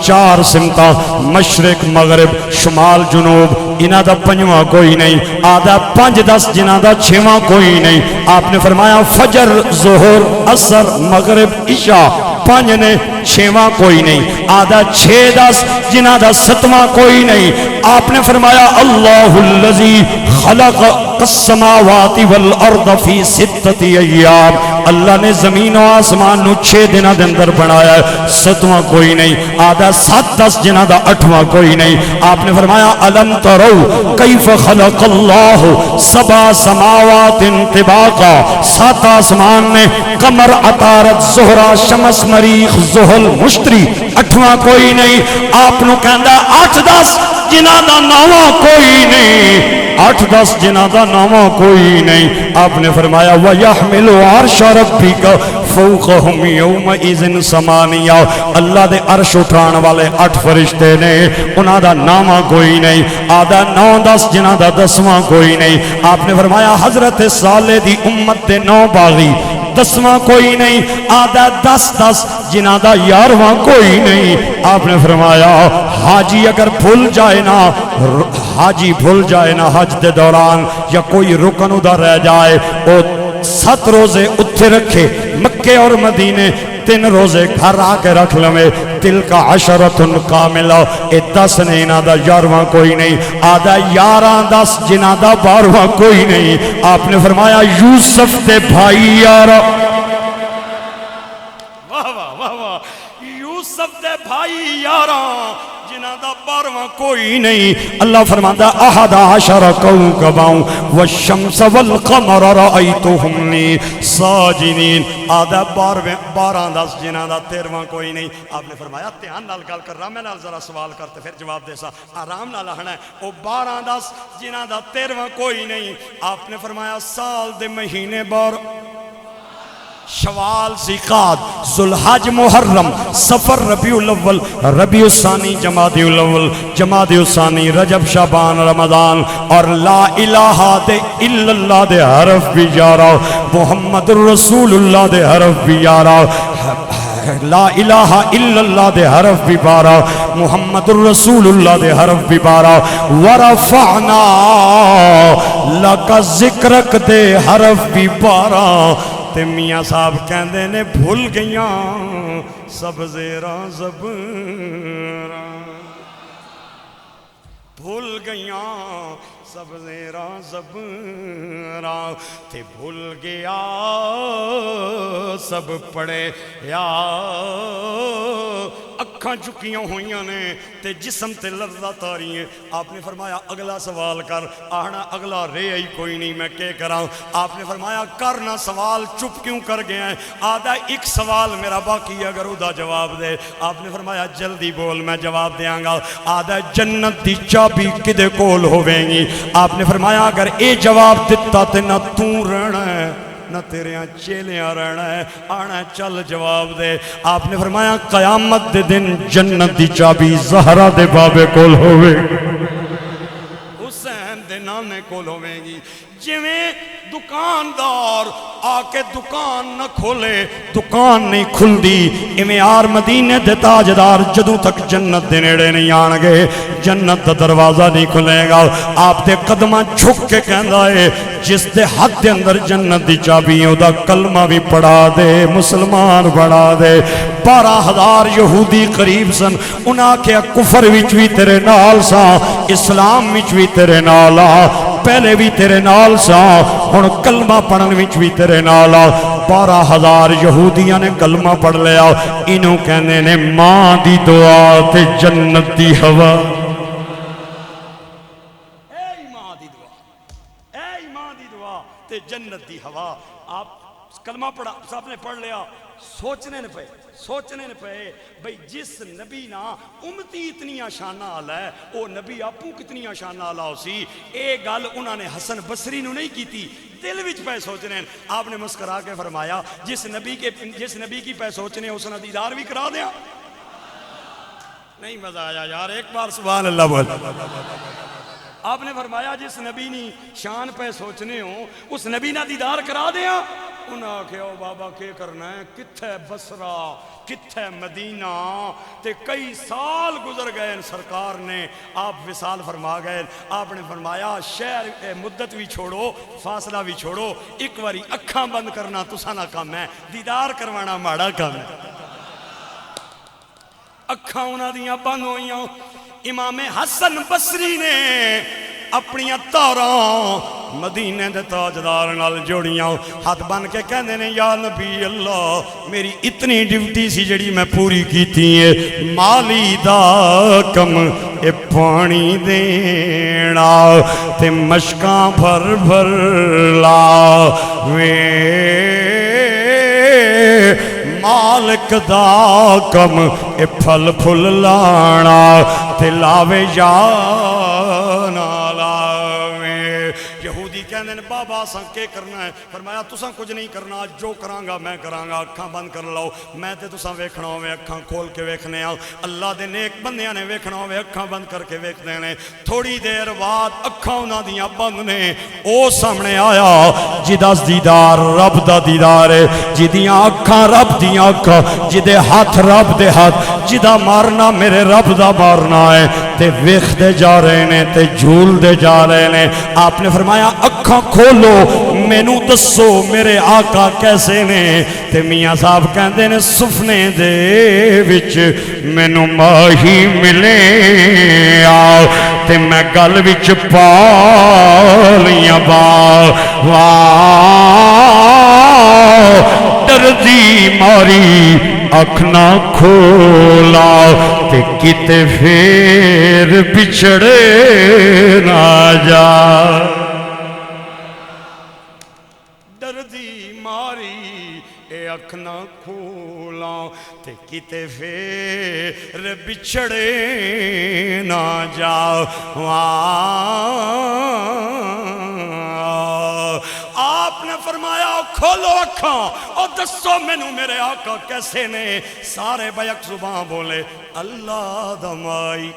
چار سمتاں مشرق مغرب شمال جنوب انہاں دا پنجواں کوئی نہیں. آدھا پنج دس جنہاں دا چھواں کوئی نہیں. آپ نے فرمایا فجر ظہر عصر مغرب عشاء پنج نے چھواں کوئی نہیں. آدھا چھ دس جنہاں دا ستواں کوئی نہیں. آپ نے فرمایا اللہ الذی خلق السماوات والارض فی ستۃ ایام. اللہ نے زمین و آسمان نو 6 دنوں دے اندر بنایا ہے, ستواں کوئی نہیں. آدھا 7 10 جنہاں دا 8واں کوئی نہیں. آپ نے فرمایا الم تروا کیف خلق اللہ 7 سماوات طباقا, 7 آسمان نے قمر عطارد زہرہ شمس مریخ زحل مشتری 8واں کوئی نہیں. آپ نو کہندا 8 10 جنہاں دا 9واں کوئی نہیں. 8 10 جنہاں دا 9واں کوئی نہیں. آپ نے فرمایا وَيَحْمِلُ عَرْشَ رَبِّكَ فوقہم یومئذ ثمانیہ، اللہ دے عرش اٹھان والے 8 فرشتے نے، انہاں دا نامہ کوئی نہیں، آدھا 9-10 جنہاں دا 10واں کوئی نہیں۔ آپ نے فرمایا حضرت صالح دی امت دے 9 باغی، 10واں کوئی نہیں، آدھا 10-10 جنہاں دا 11واں کوئی نہیں۔ آپ نے فرمایا حاجی اگر بھول جائے نا، حاجی بھول جائے نا حج دے دوران، یا کوئی رکن ادھر رہ جائے، او 7 روزے اتھے رکھے مکے اور مدینے، 3 روزے گھر آ کے رکھ لمے، دل کا عشرۃ کاملہ، اے 10 نے انہاں دا 11واں کوئی نہیں، آدھا 11-10 جنہاں دا 12واں کوئی نہیں۔ آپ نے فرمایا یوسف دے بھائی یارا، واہ واہ واہ واہ، یوسف دے بھائی یاراں جنہاں دا 12واں کوئی نہیں۔ اللہ فرماتا 11 کوكبا والشمس والقمر رأيتهم لي ساجدين، آدھا 12-10 جنہاں دا 13واں کوئی نہیں۔ آپ نے فرمایا دھیان نال گل کر رہا، میں نال ذرا سوال کرتے پھر جواب دے سا، آرام نال آنا ہے۔ او 12-10 جنہاں دا 13واں کوئی نہیں۔ آپ نے فرمایا سال دے مہینے 12، شوال، ذیقعد، ذوالحج، محرم، صفر، ربیع الاول، ربیع الثانی، جمادی الاول، جمادی الثانی، رجب، شعبان، رمضان، اور لا الہ دے الا اللہ دے حرف بھی جارا، محمد الرسول اللہ دے حرف بھی جارا، لا الہ الا اللہ دے حرف بھی بارا، محمد الرسول اللہ دے حرف بھی بارا، ورفعنا لک ذکرک دے حرف بھی بارا۔ تے میاں صاحب کہندے نے بھول گئیاں سب زیراں زبراں، بھول گئیاں سب زیراں زبراں، تے بھول گیا سب پڑے یا اکھاں چکیاں ہوئیاں نے تے جسم تے لذت آ رہی ہیں۔ آپ نے فرمایا اگلا سوال کر، آہنا اگلا رے آئی کوئی نہیں، میں کہہ کراں۔ آپ نے فرمایا کرنا سوال، چپ کیوں کر گیا ہے؟ آدھا ایک سوال میرا باقی اگر ادا جواب دے۔ آپ نے فرمایا جلدی بول میں جواب دیاں گا۔ آدھا جنت دی چابی کدے کول ہوویں گی؟ آپ نے فرمایا اگر اے جواب دیتا تے نہ تو رہنا ہے نہ تیرے چیلیاں رہنا ہے، آنا چل جواب دے۔ آپ نے فرمایا قیامت دے دن جنت دی چابی زہرا دے بابے کول ہوئے، حسین دے نانے کول ہوئے گی۔ جویں دکاندار آ کے دکان نہ کھولے دکان نہیں کھل دی، امیار مدینے دے تاجدار جدوں تک جنت دے نیڑے نہیں آن گے جنت دا دروازہ نہیں کھلے گا۔ آپ دے قدمہ جھک کے کہندا ہے جس دے ہاتھ دے اندر جنت دی چابی ہے دا کلمہ بھی پڑھا دے، مسلمان پڑھا دے۔ 12,000 یہودی قریب سن، انہاں کیا کفر وچ بھی تیرے نال سا، اسلام وچ بھی تیرے نال آ، پہلے بھی تیرے نال سا، ہن کلمہ پڑھن وچ بھی تیرے نال آ۔ 12,000 یہودیاں نے کلمہ پڑھ لیا، انہوں کہنے نے ماں دی دعا تے جنت دی ہوا، تے جنت دی ہوا۔ آپ کلمہ پڑھا، سب نے پڑھ لیا، سوچنے نے پے بھئی جس نبی نا امتی اتنی شانہ آلہ ہے او نبی آپوں کتنی شانہ آلہ ہو سی۔ اے گل انہوں نے حسن بصری نو نہیں کی تھی، دل وچ پہ سوچنے ہیں۔ آپ نے مسکرا کے فرمایا جس نبی کی پہ سوچنے اس نے دیدار بھی کرا دیا۔ نہیں مزہ آیا یار، ایک بار سبحان اللہ بول۔ آپ نے فرمایا جس نبی نی شان پہ سوچنے ہوں اس نبی نہ دیدار کرا دیا۔ انہاں آکھیا او بابا کیا کرنا ہے، کتھے بصرہ کتھے مدینہ، تے کئی سال گزر گئے سرکار نے، آپ وصال فرما گئے۔ آپ نے فرمایا شہر مدت بھی چھوڑو فاصلہ بھی چھوڑو، ایک واری اکھاں بند کرنا تساں نہ کام ہے، دیدار کروانا ماڑا کام ہے۔ اکھاں انہاں دیاں بند ہوئیاں۔ امام حسن بصری نے اپنی تاراں مدینے دے تاجدار نال جوڑیاں، ہاتھ بن کے کہندے نے یا نبی اللہ میری اتنی ڈیوٹی سی جڑی میں پوری کیتی ہے، مالی دا کم اے پانی دینا تے مشکاں بھر بھر لاوے، مالک دا کم اے پھل پھل لانا تے لاوے یا نہ لاوے۔ یہودی کہندے نے بابا اساں کے کرنا ہے؟ فرمایا تساں کچھ نہیں کرنا، جو کرانگا میں کرانگا، اکھاں بند کر لو، میں تے تساں ویکھنا ہوئے اکھاں کھول کے ویکھنے آؤ۔ اللہ دے نیک بندیاں نے ویکھنا ہوئے اکھاں بند کر کے ویکھ دینے۔ تھوڑی دیر بعد اکھاں انہاں دیاں بند نے، او سامنے آیا جدا دیدار رب دا دیدار ہے، جدیاں اکھاں رب دیاں اکھاں، جدے ہاتھ رب دے ہاتھ، جدا مارنا میرے رب دا مارنا ہے، تے ویکھ دے جا رہے نے تے جھول دے جا رہے نے۔ آپ نے فرمایا اکھاں کھولو مینوں دسو میرے آقا کیسے نے؟ تے میاں صاحب کہندے نے سفنے دے وچ مینوں ماہی ملے آ تے میں گل وچ پا لیاں واہ ڈردی ماری اکھ نہ کھولا تے کتے پھر بچھڑے نہ جا۔ ڈردی ماری اے اکھ نہ کھولا تے کتے پھر بچھڑے نہ جا۔ آپ نے فرمایا کھولو اکھاں اور دسو مینوں میرے آقا کیسے نے؟ سارے بیک زباں بولے اللہ دا مائی،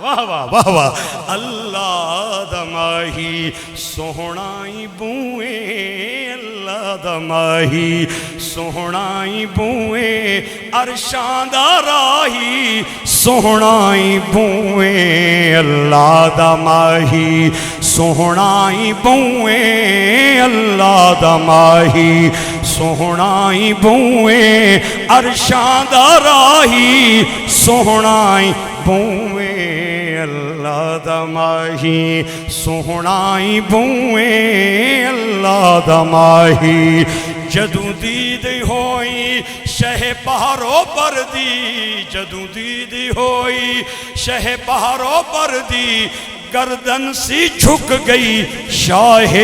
واہ واہ واہ واہ، اللہ دا ماہی سوہنائی بوئیں، اللہ دا ماہی سوہنائی بوئیں، عرشاں دا راہی سوہنائی بوئیں، اللہ دا ماہی سوہنائی بوئیں، اللہ دا ماہی سوہنائی بوئیں، عرشاں دا راہی سوہنائی بوئیں، اللہ دا ماہی سوہنائی بوئیں، اللہ دا ماہی۔ جدوں دید ہوئی شہ پہارو بردی، جدوں دید ہوئی شہ پہارو بردی، گردن سی جھک گئی شاہ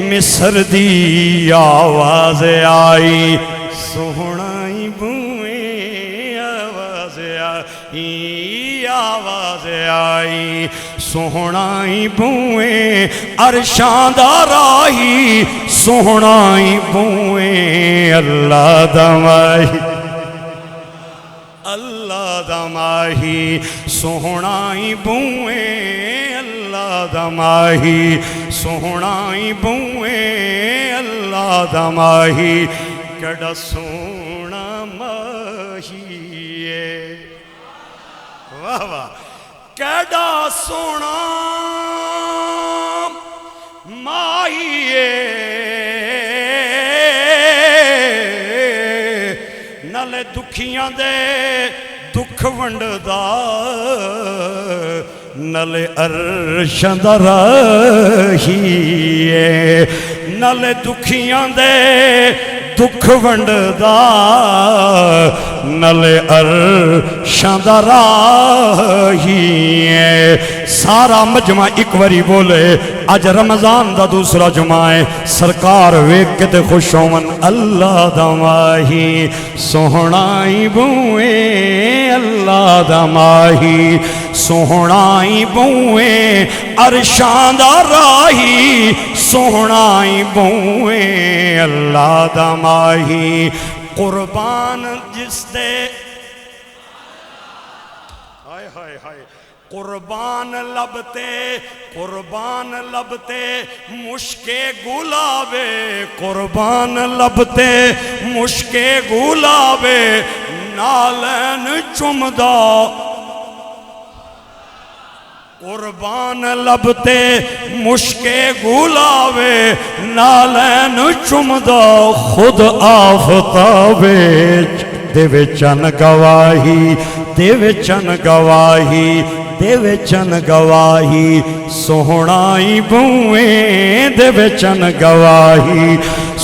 مصر دی، آواز آئی سوہنائی بوئیں، آواز آئی، آواز آئی سوہنائی بوئیں، عرشاں دا راہی سوہنائی بوئیں، اللہ دا ماہی، اللہ دا ماہی سوہنائی بوئیں، اللہ دا ماہی سوہنائی بوئیں، اللہ دا ماہی۔ کڑا سونا ماہی ہے، واہ واہ، کڑا سونا ماہی ہے، نالے دکھیاں دے دکھ ونڈدا، نالے عرشاں دا راہی ہے، نالے دکھیاں دے دکھ ونڈدا، نالے عرشاں دا راہی ہے۔ سارا مجمع ایک واری بولے اج رمضان دا دوسرا جمعہ ہے، سرکار ویکھ کے تے خوش ہون، اللہ دا ماہی سوہنائی بوئیں، اللہ دا ماہی سوہنائی بوئیں، عرشاں دا راہی سوہنائی بوئیں، اللہ دا ماہی۔ قربان جس دے ہائے ہائے ہائے، قربان لبتے، قربان لبتے مشکے گلابے، قربان لبتے مشکے گلابے، نالین چمدا، قربان لبتے مشکے گلاوے، نالین چمدا، خود آفتابے دے وچن گواہی، دے وچن گواہی، دے وچن گواہی، سوہنائی بوئیں دے وچن گواہی،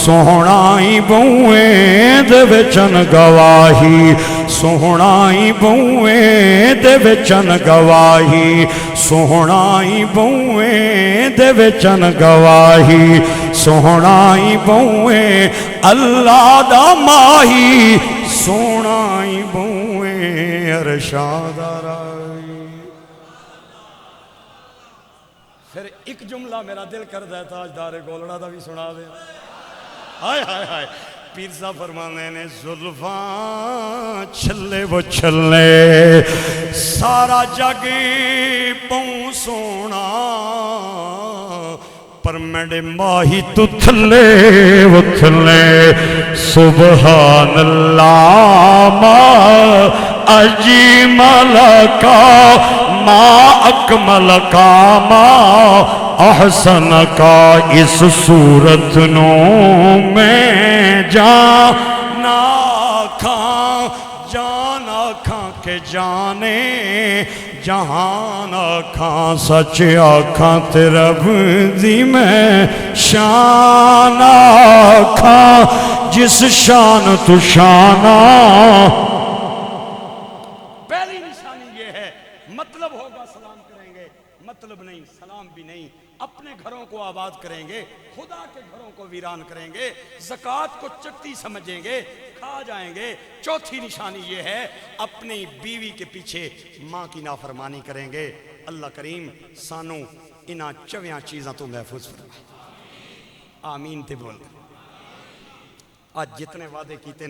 سوہنائی بوئیں دے وچن گواہی، سوہنائی بوئیں دے وچن گواہی، سوہنائی بوئیں دے وچن گواہی، سوہنائی بوئیں، اللہ دا ماہی سوہنائی بوئیں، عرشاں دا راہی۔ پھر ایک جملہ میرا دل کردا ہے تاجدار گولڑا دا بھی سنا دے. ہائے ہائے ہائے پیر صاحب فرمانے نے زلفاں چھلے وہ چھلے سارا جگ پوں سونا پر میرے ماہی تو تھلے وہ تھلے سبحان اللہ ما اجمل کا ما اکمل کا ما احسن کا اس صورت نو میں جانا کھاں کے جانے جہان آکھاں سچ آکھاں تیرا بندی میں شان آکھاں جس شان تو شانہ. پہلی نشانی یہ ہے مطلب ہوگا سلام کریں گے، مطلب نہیں سلام بھی نہیں. اپنے گھروں کو آباد کریں گے، خدا کے گھروں کو ویران کریں گے، زکوٰۃ کو چکتی سمجھیں گے، کھا جائیں گے. چوتھی نشانی یہ ہے اپنی بیوی کے پیچھے ماں کی نافرمانی کریں گے. اللہ کریم سانو انہاں چویاں چیزاں تو محفوظ فرمائے. آمین تے بول. آج جتنے وعدے کیتے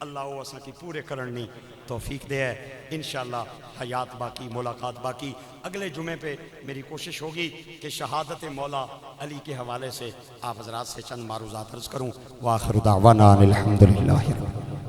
اللہ وہ اساں کی پورے کرنی توفیق دے ہے. انشاءاللہ حیات باقی، ملاقات باقی. اگلے جمعے پہ میری کوشش ہوگی کہ شہادت مولا علی کے حوالے سے آپ حضرات سے چند معروضات عرض کروں. وآخر دعوانا الحمدللہ.